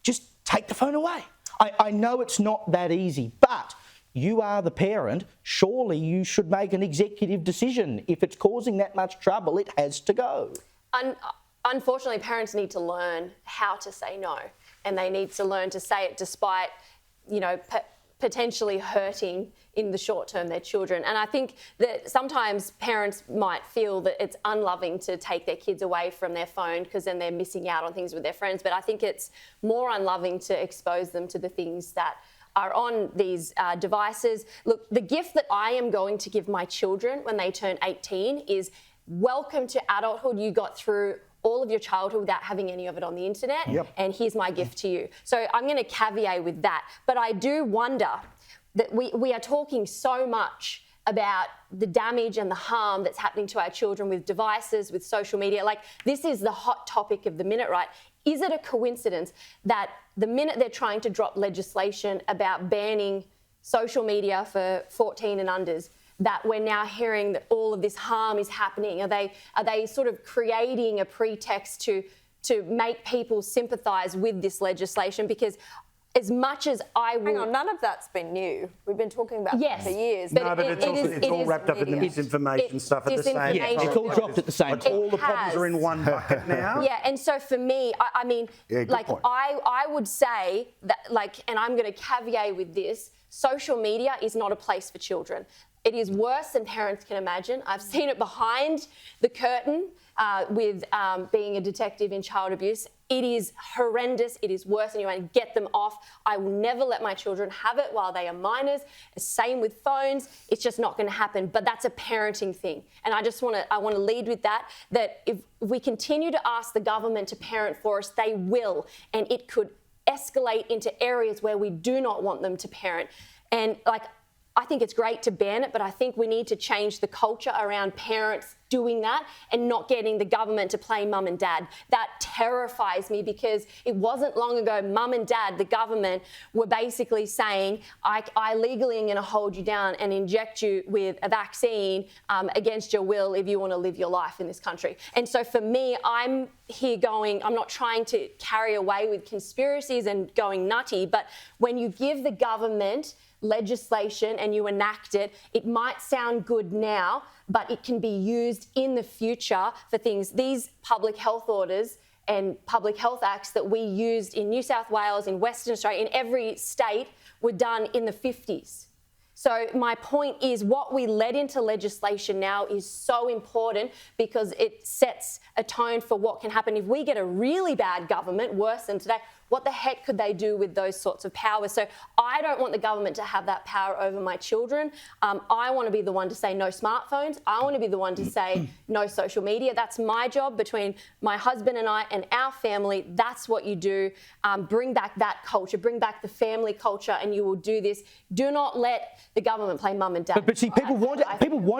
just take the phone away. I know it's not that easy, but you are the parent. Surely you should make an executive decision. If it's causing that much trouble, it has to go. Unfortunately, parents need to learn how to say no, and they need to learn to say it despite, potentially hurting in the short term their children. And I think that sometimes parents might feel that it's unloving to take their kids away from their phone because then they're missing out on things with their friends. But I think it's more unloving to expose them to the things that are on these devices. Look, the gift that I am going to give my children when they turn 18 is welcome to adulthood. You got through all of your childhood without having any of it on the internet. Yep. And here's my gift to you. So I'm going to caveat with that. But I do wonder that we are talking so much about the damage and the harm that's happening to our children with devices, with social media. Like, this is the hot topic of the minute, right? Is it a coincidence that the minute they're trying to drop legislation about banning social media for 14 and unders, that we're now hearing that all of this harm is happening? Are they sort of creating a pretext to make people sympathise with this legislation? Because as much as I will... Hang on, none of that's been new. We've been talking about that for years. But it's all wrapped up in the misinformation stuff at the same time. Yeah, it's all dropped at the same time. All the problems are in one bucket now. Yeah, and so for me, I would say that, and I'm going to caveat with this, social media is not a place for children. It is worse than parents can imagine. I've seen it behind the curtain with being a detective in child abuse. It is horrendous. It is worse, and you want to get them off. I will never let my children have it while they are minors. Same with phones. It's just not going to happen. But that's a parenting thing, and I want to lead with that. That if we continue to ask the government to parent for us, they will, and it could escalate into areas where we do not want them to parent. And I think it's great to ban it, but I think we need to change the culture around parents doing that and not getting the government to play mum and dad. That terrifies me, because it wasn't long ago mum and dad, the government, were basically saying, I legally am going to hold you down and inject you with a vaccine against your will if you want to live your life in this country. And so for me, I'm not trying to carry away with conspiracies and going nutty, but when you give the government legislation and you enact it, it might sound good now, but it can be used in the future for things. These public health orders and public health acts that we used in New South Wales, in Western Australia, in every state, were done in the 50s. So my point is, what we let into legislation now is so important, because it sets a tone for what can happen. If we get a really bad government, worse than today, what the heck could they do with those sorts of powers? So I don't want the government to have that power over my children. I want to be the one to say no smartphones. I want to be the one to say no social media. That's my job, between my husband and I and our family. That's what you do. Bring back that culture, bring back the family culture, and you will do this. Do not let the government play mum and dad. But see, people want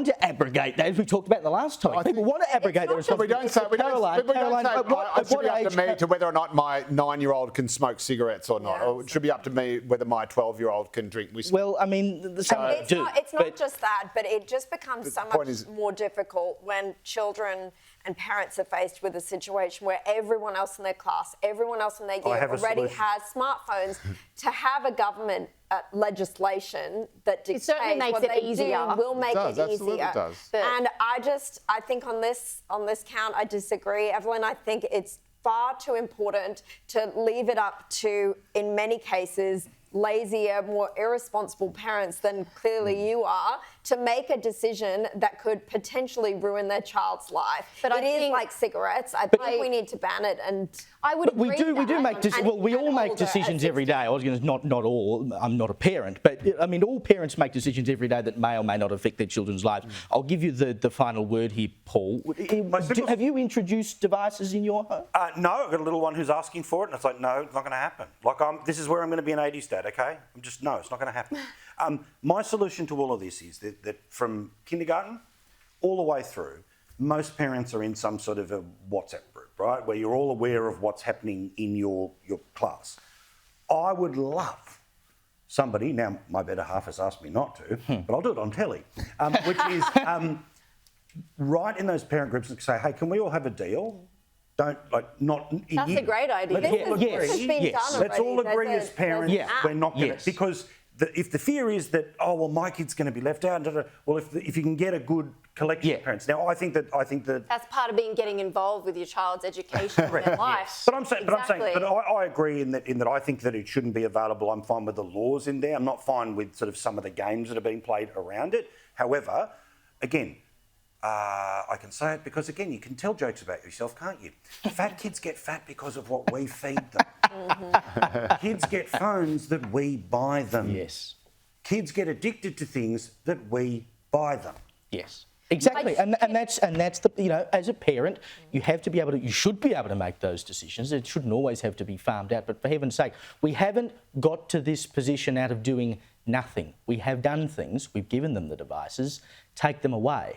to abrogate that, as we talked about the last time. People want to abrogate their responsibility. We don't say it should be up to me to whether or not my 9-year-old can smoke cigarettes or not, or it should be up to me whether my 12-year-old can drink whiskey. Well, I mean, it's not just that, but it just becomes so much more difficult when children and parents are faced with a situation where everyone else in their class, everyone else in their year already has smartphones. To have a government legislation that dictates what they do will make it easier. And I think on this count, I disagree, Evelyn. I think it's far too important to leave it up to, in many cases, lazier, more irresponsible parents than clearly you are, to make a decision that could potentially ruin their child's life. But it is like cigarettes. I think we need to ban it, and I would agree. We do make decisions. Well, we all make decisions every day. I was going to not all. I'm not a parent, but I mean, all parents make decisions every day that may or may not affect their children's lives. I'll give you the final word here, Paul. Have you introduced devices in your home? No, I've got a little one who's asking for it, and it's like, no, it's not going to happen. This is where I'm going to be an 80s dad, okay? It's not going to happen. My solution to all of this is that from kindergarten all the way through, most parents are in some sort of a WhatsApp group, right, where you're all aware of what's happening in your class. I would love somebody, now my better half has asked me not to, but I'll do it on telly, which is write in those parent groups and say, hey, can we all have a deal don't not. That's a great idea. This has been done already. Let's all agree as parents we're not going to, because if the fear is that my kid's going to be left out, well, if you can get a good collection of parents. Now I think that that's part of getting involved with your child's education and their life. But I agree in that I think that it shouldn't be available. I'm fine with the laws in there. I'm not fine with sort of some of the games that are being played around it. However, again, I can say it because, again, you can tell jokes about yourself, can't you? Fat kids get fat because of what we feed them. Kids get phones that we buy them. Yes. Kids get addicted to things that we buy them. Yes. Exactly, and that's the as a parent, you should be able to make those decisions. It shouldn't always have to be farmed out. But for heaven's sake, we haven't got to this position out of doing nothing. We have done things. We've given them the devices. Take them away.